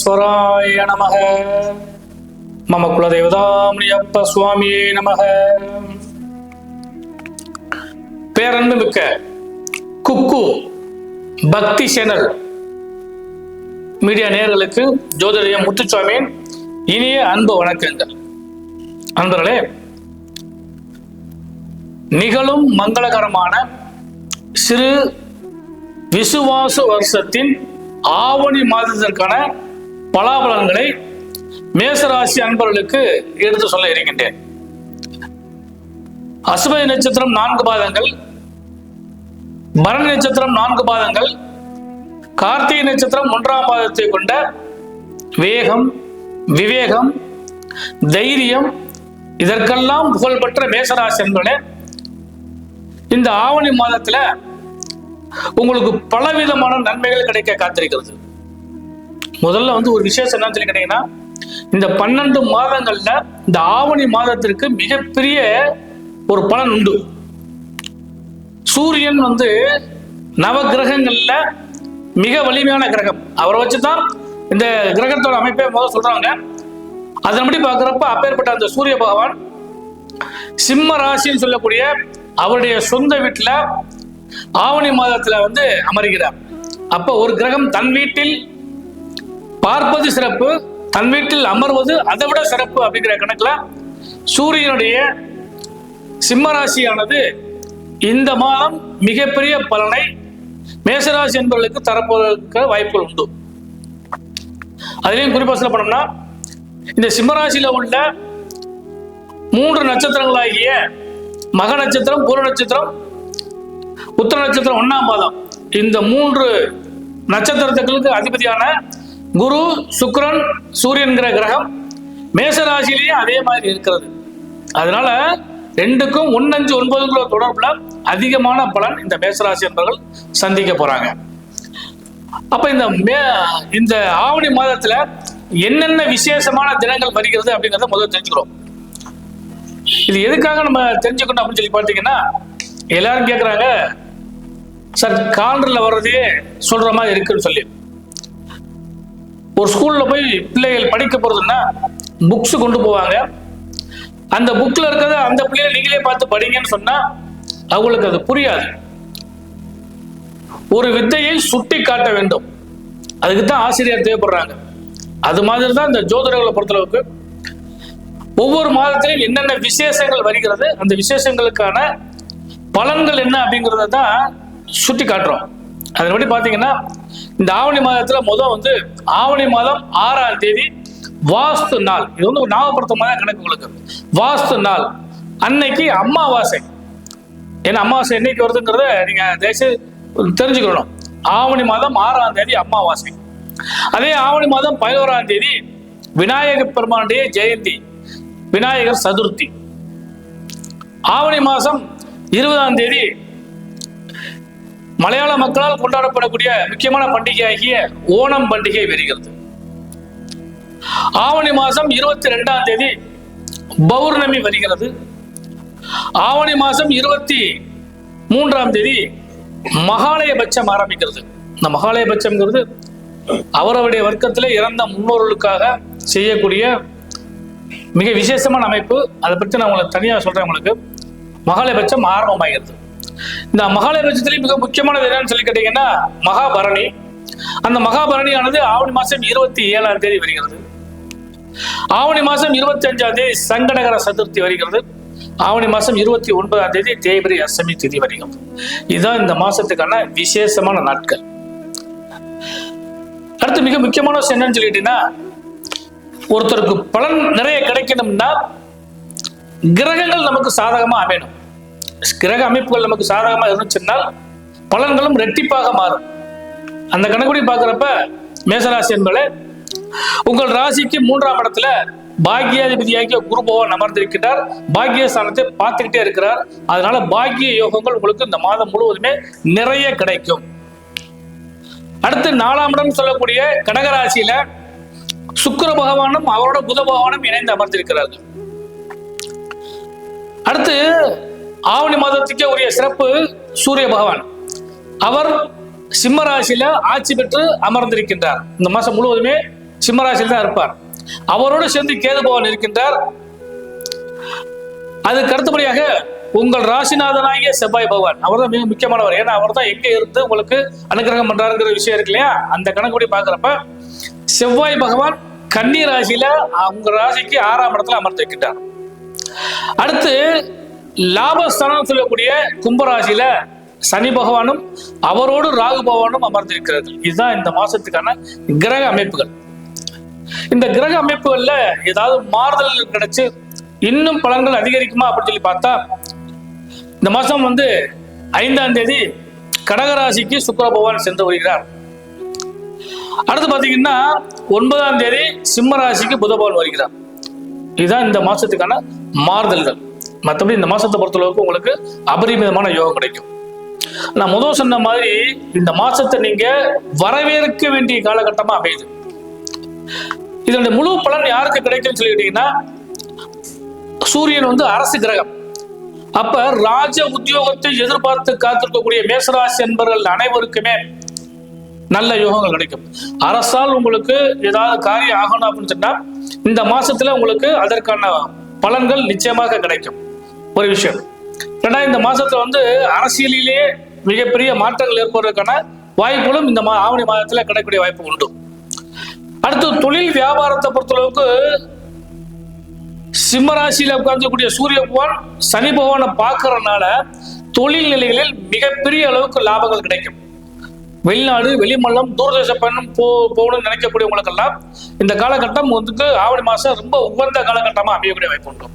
விக்னேஸ்வராய நமக. மம குலதேவதாமணியப்ப சுவாமியே நமக. பேரன்பு மிக்க குக்கு பக்தி சேனல் மீடியா நேயர்களுக்கு ஜோதிடர் முத்துசுவாமியின் இனிய அன்பு வணக்கங்கள். அன்பர்களே, நிகழும் மங்களகரமான சிறு விசுவாச வருஷத்தின் ஆவணி மாதத்திற்கான பலாபலன்களை மேசராசி அன்பர்களுக்கு எடுத்து சொல்ல இருக்கின்றேன். அசுப நட்சத்திரம் 4 பாதங்கள், பரணி நட்சத்திரம் 4 பாதங்கள், கார்த்திகை நட்சத்திரம் 1ஆம் பாதத்தை கொண்ட வேகம், விவேகம், தைரியம் இதற்கெல்லாம் புகழ்பெற்ற மேசராசி அன்பர்களே, இந்த ஆவணி மாதத்துல உங்களுக்கு பலவிதமான நன்மைகள் கிடைக்க காத்திருக்கிறது. முதல்ல ஒரு விசேஷம் என்னன்னு சொல்லி கேட்டீங்கன்னா, இந்த 12 மாதங்கள்ல இந்த ஆவணி மாதத்திற்கு மிகப்பெரிய ஒரு பலன் உண்டு. சூரியன் நவ கிரகங்கள்ல மிக வலிமையான கிரகம். அவரை வச்சுதான் இந்த கிரகத்தோட அமைப்பை முதல்ல சொல்றாங்க. அதன்படி பார்க்கிறப்ப அப்பேற்பட்ட அந்த சூரிய பகவான் சிம்ம ராசின்னு சொல்லக்கூடிய அவருடைய சொந்த வீட்டுல ஆவணி மாதத்துல அமர்கிறார். அப்ப ஒரு கிரகம் தன் வீட்டில் பார்ப்பது சிறப்பு, தன் வீட்டில் அமர்வது அதை விட சிறப்பு அப்படிங்கிற கணக்குல சூரியனுடைய சிம்மராசியானது இந்த மாதம் மிகப்பெரிய பலனை மேசராசி என்பவர்களுக்கு தரப்போவதற்கு வாய்ப்புகள் உண்டு. அதுலயும் குறிப்பா சொல்ல போனோம்னா, இந்த சிம்மராசியில உள்ள 3 நட்சத்திரங்களாகிய மக நட்சத்திரம், பூர நட்சத்திரம், உத்தர நட்சத்திரம் 1ஆம் பாதம், இந்த 3 நட்சத்திரத்துக்கு அதிபதியான குரு, சுக்கிரன், சூரியன்கிற கிரகம் மேசராசியிலேயே அதே மாதிரி இருக்கிறது. அதனால 2க்கும் 1, 5, 9 தொடர்புல அதிகமான பலன் இந்த மேசராசி என்பவர்கள் சந்திக்க போறாங்க. அப்ப இந்த ஆவணி மாதத்துல என்னென்ன விசேஷமான தினங்கள் வருகிறது அப்படிங்கிறத முதல்ல தெரிஞ்சுக்கிறோம். இது எதுக்காக நம்ம தெரிஞ்சுக்கணும் அப்படின்னு சொல்லி பார்த்தீங்கன்னா, எல்லாரும் கேட்குறாங்க, சார் காலண்டர்ல வர்றதே சொல்ற மாதிரி இருக்குன்னு சொல்லி. ஒரு ஸ்கூல்ல போய் பிள்ளைகள் படிக்க போறதுன்னா புக்ஸ் கொண்டு போவாங்க. அந்த புக்ல இருக்கிறத அந்த பிள்ளைகளை நீங்களே பார்த்து படிங்கன்னு சொன்னா அவங்களுக்கு அது புரியாது. ஒரு வித்தையை சுட்டி காட்ட வேண்டும், அதுக்கு தான் ஆசிரியர் தேவைப்படுறாங்க. அது மாதிரி தான் இந்த ஜோதிடர்களை பொறுத்தளவுக்கு ஒவ்வொரு மாதத்திலும் என்னென்ன விசேஷங்கள் வருகிறது, அந்த விசேஷங்களுக்கான பலன்கள் என்ன அப்படிங்கிறத தான் சுட்டி காட்டுறோம். அதன்படி பாத்தீங்கன்னா, இந்த ஆவணி மாதத்துல ஆவணி மாதம் 6ஆம் தேதி வாஸ்து நாள். இது ஒரு ஞாபகப்படுத்தமான கணக்கு உங்களுக்கு. வாஸ்து நாள் அன்னைக்கு அமாவாசை. ஏன்னா அமாவாசை என்னைக்கு வருதுங்கிறத நீங்க தயவுசெய்து தெரிஞ்சுக்கணும். ஆவணி மாதம் 6ஆம் தேதி அமாவாசை. அதே ஆவணி மாதம் 11ஆம் தேதி விநாயகர் பெருமானுடைய ஜெயந்தி, விநாயகர் சதுர்த்தி. ஆவணி மாதம் 20ஆம் தேதி மலையாள மக்களால் கொண்டாடப்படக்கூடிய முக்கியமான பண்டிகையாகிய ஓணம் பண்டிகை வருகிறது. ஆவணி மாதம் 22ஆம் தேதி பௌர்ணமி வருகிறது. ஆவணி மாதம் 23ஆம் தேதி மகாலயபட்சம் ஆரம்பிக்கிறது. இந்த மகாலயபட்சம்ங்கிறது அவரவருடைய வர்க்கத்திலே இறந்த முன்னோர்களுக்காக செய்யக்கூடிய மிக விசேஷமான அமைப்பு. அதை பற்றி நான் உங்களுக்கு தனியாக சொல்றேன். உங்களுக்கு மகாலயபட்சம் ஆரம்பமாகிறது. இந்த மகாலயபட்சத்திலே மிக முக்கியமானது என்னன்னு சொல்லி கேட்டீங்கன்னா, மகாபரணி. அந்த மகாபரணியானது ஆவணி மாதம் 27ஆம் தேதி வருகிறது. ஆவணி மாதம் 25ஆம் தேதி சங்கடகர சதுர்த்தி வருகிறது. ஆவணி மாதம் 29ஆம் தேதி தேய்பிரை அஷ்டமி திதி வருகிறது. இதுதான் இந்த மாசத்துக்கான விசேஷமான நாட்கள். அடுத்து மிக முக்கியமான விஷயம் என்னன்னு சொல்லிட்டீங்கன்னா, ஒருத்தருக்கு பலன் நிறைய கிடைக்கணும்னா கிரகங்கள் நமக்கு சாதகமா அமையணும். கிரக அமைப்புகள் நமக்கு சாதகமா இருந்துச்சுன்னா பலன்களும் ரெட்டிப்பாக மாறும். அந்த கணக்குப்படி பார்க்கிறப்ப மேசராசி என்பது உங்கள் ராசிக்கு 3ஆம் இடத்துல பாக்கியாதிபதியாகிய குரு பகவான் அமர்ந்திருக்கிறார். பாக்கிய ஸ்தானத்தை பார்த்துக்கிட்டே இருக்கிறார். அதனால பாக்கிய யோகங்கள் உங்களுக்கு இந்த மாதம் முழுவதுமே நிறைய கிடைக்கும். அடுத்து 4ஆம் இடம் சொல்லக்கூடிய கடகராசியில சுக்கிர பகவானும் அவரோட புத பகவானும் இணைந்து அமர்ந்திருக்கிறார்கள். அடுத்து ஆவணி மாதத்துக்கே உரிய சிறப்பு சூரிய பகவான். அவர் சிம்ம ராசியில ஆட்சி பெற்று அமர்ந்திருக்கின்றார். இந்த மாசம் முழுவதுமே சிம்மராசியில் தான் இருப்பார். அவரோடு சேர்ந்து கேது பகவான் இருக்கின்றார். அதுக்கு அடுத்தபடியாக உங்கள் ராசிநாதனாகிய செவ்வாய் பகவான், அவர் தான் மிக முக்கியமானவர். ஏன்னா அவர் தான் எங்க இருந்து உங்களுக்கு அனுகிரகம் பண்றாருங்கிற விஷயம் இருக்கு இல்லையா? அந்த கணக்குப்படி பாக்குறப்ப செவ்வாய் பகவான் கன்னி ராசியில உங்க ராசிக்கு 6ஆம் இடத்துல அமர்ந்திருக்கின்றார். அடுத்து லாபஸ்தானம் சொல்லக்கூடிய கும்பராசியில சனி பகவானும் அவரோடு ராகு பகவானும் அமர்ந்திருக்கிறார்கள். இதுதான் இந்த மாசத்துக்கான கிரக அமைப்புகள். இந்த கிரக அமைப்புகள்ல ஏதாவது மாறுதல் கிடைச்சு இன்னும் பலன்கள் அதிகரிக்குமா அப்படின்னு சொல்லி பார்த்தா, இந்த மாசம் 5ஆம் தேதி கடகராசிக்கு சுக்கிர பகவான் சென்று வருகிறார். அடுத்து பாத்தீங்கன்னா 9ஆம் தேதி சிம்ம ராசிக்கு புத பகவான் வருகிறார். இதுதான் இந்த மாசத்துக்கான மாறுதல்கள். மற்றபடி இந்த மாசத்தை பொறுத்தளவுக்கு உங்களுக்கு அபரிமிதமான யோகம் கிடைக்கும். நான் முதல் சொன்ன மாதிரி இந்த மாசத்தை நீங்க வரவேற்க வேண்டிய காலகட்டமா அமையுது. இதனுடைய முழு பலன் யாருக்கு கிடைக்கும்னு சொல்லிட்டீங்கன்னா, சூரியன் அரசு கிரகம். அப்ப ராஜ உத்தியோகத்தை எதிர்பார்த்து காத்திருக்கக்கூடிய மேசராசி என்பவர்கள் அனைவருக்குமே நல்ல யோகங்கள் கிடைக்கும். அரசால் உங்களுக்கு ஏதாவது காரியம் ஆகணும் அப்படின்னு சொன்னா இந்த மாசத்துல உங்களுக்கு அதற்கான பலன்கள் நிச்சயமாக கிடைக்கும். ஒரு விஷயம். இந்த மாசத்துல அரசியலிலேயே மிகப்பெரிய மாற்றங்கள் ஏற்படுவதற்கான வாய்ப்புகளும் இந்த ஆவணி மாதத்துல கிடைக்கக்கூடிய வாய்ப்பு உண்டு. அடுத்து தொழில் வியாபாரத்தை பொறுத்தளவுக்கு சிம்மராசியில உட்கார்ந்தக்கூடிய சூரிய பகவான் சனி பகவானை பார்க்கறதுனால தொழில் நிலைகளில் மிகப்பெரிய அளவுக்கு லாபங்கள் கிடைக்கும். வெளிநாடு வெளிமல்லம் தூரதேச பயணம் போகணும்னு நினைக்கக்கூடியவங்களுக்கெல்லாம் இந்த காலகட்டம் ஆவணி மாசம் ரொம்ப உகந்த காலகட்டமா அமையக்கூடிய வாய்ப்பு உண்டு.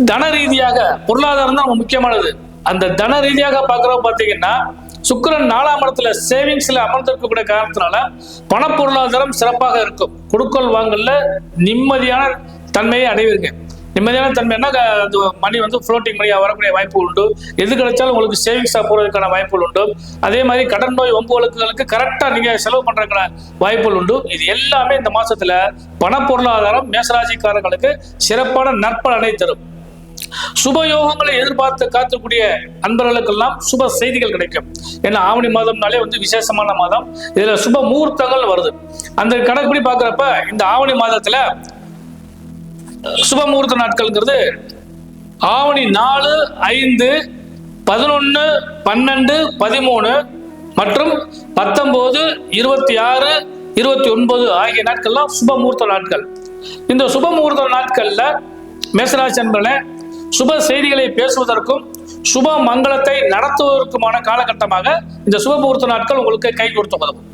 தன ரீதியாக பொருளாதாரம் தான் முக்கியமானது. அந்த தன ரீதியாக பார்க்கிறோம் பார்த்தீங்கன்னா, சுக்கிரன் 4ஆம் இடத்துல சேவிங்ஸ்ல அமர்ந்திருக்கக்கூடிய காரணத்தினால பண பொருளாதாரம் சிறப்பாக இருக்கும். கொடுக்கல் வாங்கல நிம்மதியான தன்மையை அடைவீங்க. நிம்மதியான தன்மைன்னா மணி ஃப்ளோட்டிங் மணியாக வரக்கூடிய வாய்ப்பு உண்டு. எது கிடைச்சாலும் உங்களுக்கு சேவிங்ஸாக போறதுக்கான வாய்ப்புகள் உண்டு. அதே மாதிரி கடன் நோய் வம்புகளுக்கு கரெக்டாக நீங்க செலவு பண்றதுக்கான வாய்ப்புகள் உண்டு. இது எல்லாமே இந்த மாசத்துல பண பொருளாதாரம் மேசராசிக்காரர்களுக்கு சிறப்பான நற்பலனை தரும். சுப யோகங்களை எதிர்பார்த்து காத்துக்கூடிய அன்பர்களுக்கெல்லாம் சுப செய்திகள் கிடைக்கும். ஏன்னா ஆவணி மாதம்னாலே விசேஷமான மாதம். இதுல சுப முகூர்த்தங்கள் வருது. அந்த கணக்குப்படி பாக்குறப்ப இந்த ஆவணி மாதத்துல சுப முகூர்த்த நாட்கள்ங்கிறது ஆவணி 4, 5, 11, 12, 13 மற்றும் 19, 26, 29 ஆகிய நாட்கள்லாம் சுப முகூர்த்த நாட்கள். இந்த சுப முகூர்த்த நாட்கள்ல மேசராசி அன்பர்களே சுப செய்திகளை பேசுவதற்கும் சுப மங்களத்தை நடத்துவதற்குமான காலகட்டமாக இந்த சுப முகூர்த்த நாட்கள் உங்களுக்கு கை கொடுத்து உதவும்.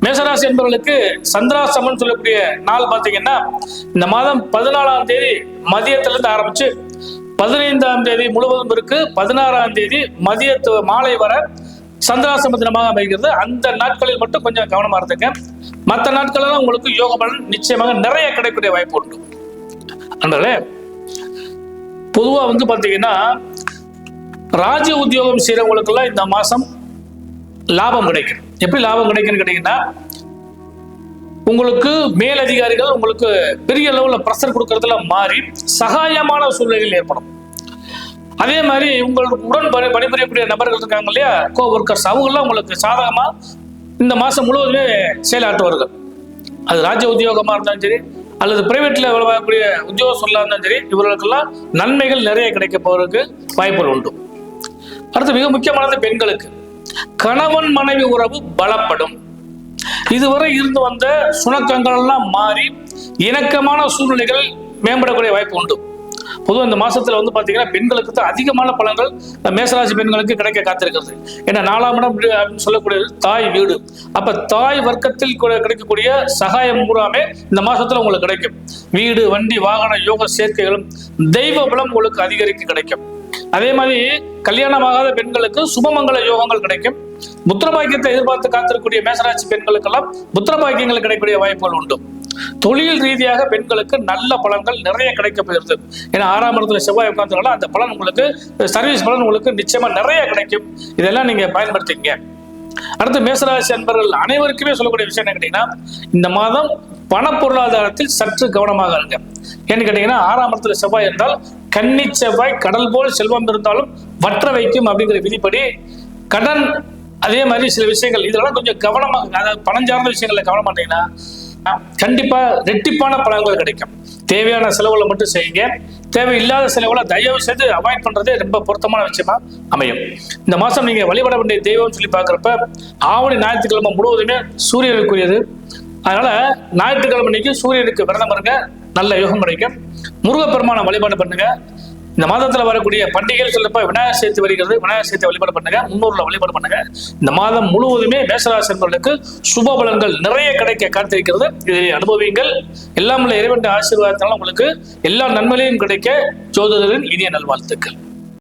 மேசராசி என்பவர்களுக்கு சந்திராஷ்டமம் சொல்லக்கூடிய நாள் பார்த்தீங்கன்னா, இந்த மாதம் 14ஆம் தேதி மதியத்திலிருந்து ஆரம்பிச்சு 15ஆம் தேதி முழுவதும் இருக்கு. 16ஆம் தேதி மாலை வர சந்திராஷ்டம தினமாக அமைகிறது. அந்த நாட்களில் மட்டும் கொஞ்சம் கவனமா இருந்துங்க. மற்ற நாட்களெல்லாம் உங்களுக்கு யோக பலன் நிச்சயமாக நிறைய கிடைக்கக்கூடிய வாய்ப்பு உண்டு. அதனால பொதுவா பாத்தீங்கன்னா, ராஜ உத்தியோகம் செய்யறவங்களுக்கு எல்லாம் இந்த மாசம் லாபம் கிடைக்கும். எப்படி லாபம் கிடைக்குன்னு கேட்டீங்கன்னா, உங்களுக்கு மேலதிகாரிகள் உங்களுக்கு பெரிய லெவலில் பிரஷர் கொடுக்கறதுல மாறி சகாயமான சூழ்நிலைகள் ஏற்படும். அதே மாதிரி உங்களுக்கு உடன் பணிபுரியக்கூடிய நபர்கள் இருக்காங்க இல்லையா, கோ ஒர்க்கர்ஸ், அவங்கெல்லாம் உங்களுக்கு சாதகமா இந்த மாசம் முழுவதுமே செயலாற்றுவார்கள். அது ராஜ உத்தியோகமா இருந்தாலும் சரி அல்லது பிரைவேட்ல வரக்கூடிய உத்தியோகஸ்தர்களா இருந்தாலும் சரி, இவர்களுக்கெல்லாம் நன்மைகள் நிறைய கிடைக்க போவதற்கு வாய்ப்புகள் உண்டு. அடுத்து மிக முக்கியமானது பெண்களுக்கு கணவன் மனைவி உறவு பலப்படும். இதுவரை இருந்து வந்த சுணக்கங்கள் எல்லாம் மாறி இணக்கமான சூழ்நிலைகள் மேம்படக்கூடிய வாய்ப்பு உண்டு. பொதுவாக இந்த மாசத்துல பாத்தீங்கன்னா பெண்களுக்கு தான் அதிகமான பலன்கள் மேசராசி பெண்களுக்கு கிடைக்க காத்திருக்கிறது. ஏன்னா 4ஆம் இடம் அப்படின்னு சொல்லக்கூடியது தாய் வீடு. அப்ப தாய் வர்க்கத்தில் கிடைக்கக்கூடிய சகாயம் பூராமே இந்த மாசத்துல உங்களுக்கு கிடைக்கும். வீடு வண்டி வாகன யோக சேர்க்கைகளும் தெய்வ பலம் உங்களுக்கு அதிகரிக்க கிடைக்கும். அதே மாதிரி கல்யாணமாகாத பெண்களுக்கு சுபமங்கல யோகங்கள் கிடைக்கும். புத்திர பாக்கியத்தை எதிர்பார்த்து காத்திருக்கக்கூடிய மேசராசி பெண்களுக்கெல்லாம் புத்திர பாக்கியங்கள் கிடைக்கக்கூடிய வாய்ப்புகள் உண்டு. தொழில் ரீதியாக பெண்களுக்கு நல்ல பலன்கள் நிறைய கிடைக்க போகிறது. ஏன்னா 6ஆம் இடத்துல செவ்வாய் உட்கார்ந்தனால அந்த பலன் உங்களுக்கு சர்வீஸ் பலன் உங்களுக்கு நிச்சயமா நிறைய கிடைக்கும். இதெல்லாம் நீங்க பயன்படுத்திங்க. அடுத்து மேசராசி அன்பர்கள் அனைவருக்குமே சொல்லக்கூடிய விஷயம் என்ன கேட்டீங்கன்னா, இந்த மாதம் பண பொருளாதாரத்தில் சற்று கவனமாக இருங்க. ஏன்னு கேட்டீங்கன்னா 6ஆம் இடத்துல செவ்வாய் என்றால் கன்னி செவ்வாய் கடல் போல் செல்வம் இருந்தாலும் வற்ற வைக்கும் அப்படிங்கிற விதிப்படி கடன் அதே மாதிரி சில விஷயங்கள் இதெல்லாம் கொஞ்சம் கவனமா, அதாவது பணம் சார்ந்த விஷயங்கள்ல கவனம் பண்ணீங்கன்னா கண்டிப்பா ரெட்டிப்பான பலன்கள் கிடைக்கும். தேவையான செலவுகளை மட்டும் செய்யுங்க. தேவையில்லாத செலவுகளை தயவு செய்து அவாய்ட் பண்றதே ரொம்ப பொருத்தமான விஷயமா அமையும். இந்த மாசம் நீங்க வழிபட வேண்டிய தெய்வம் சொல்லி பார்க்குறப்ப ஆவணி ஞாயிற்றுக்கிழமை முழுவதுமே சூரியனுக்குரியது. அதனால ஞாயிற்றுக்கிழமை இன்னைக்கு சூரியனுக்கு விரதம் இருங்க, நல்ல யோகம் கிடைக்கும். முருகப்பெருமான வழிபாடு பண்ணுங்க. இந்த மாதத்துல வரக்கூடிய பண்டிகைகள் சொல்றப்ப விநாயகர் சதுர்த்தி வருகிறது, விநாயகர் சதுர்த்தி வழிபாடு பண்ணுங்க, முன்னோர்ல வழிபாடு பண்ணுங்க. இந்த மாதம் முழுவதுமே மேஷராசி என்பவர்களுக்கு சுப பலன்கள் நிறைய கிடைக்க காத்திருக்கிறது. இதை அனுபவியுங்கள். எல்லாம் உள்ள இறைவன் ஆசீர்வாதத்தால் உங்களுக்கு எல்லா நன்மைகளையும் கிடைக்க ஜோதிடரின் இனிய நல்வாழ்த்துக்கள்.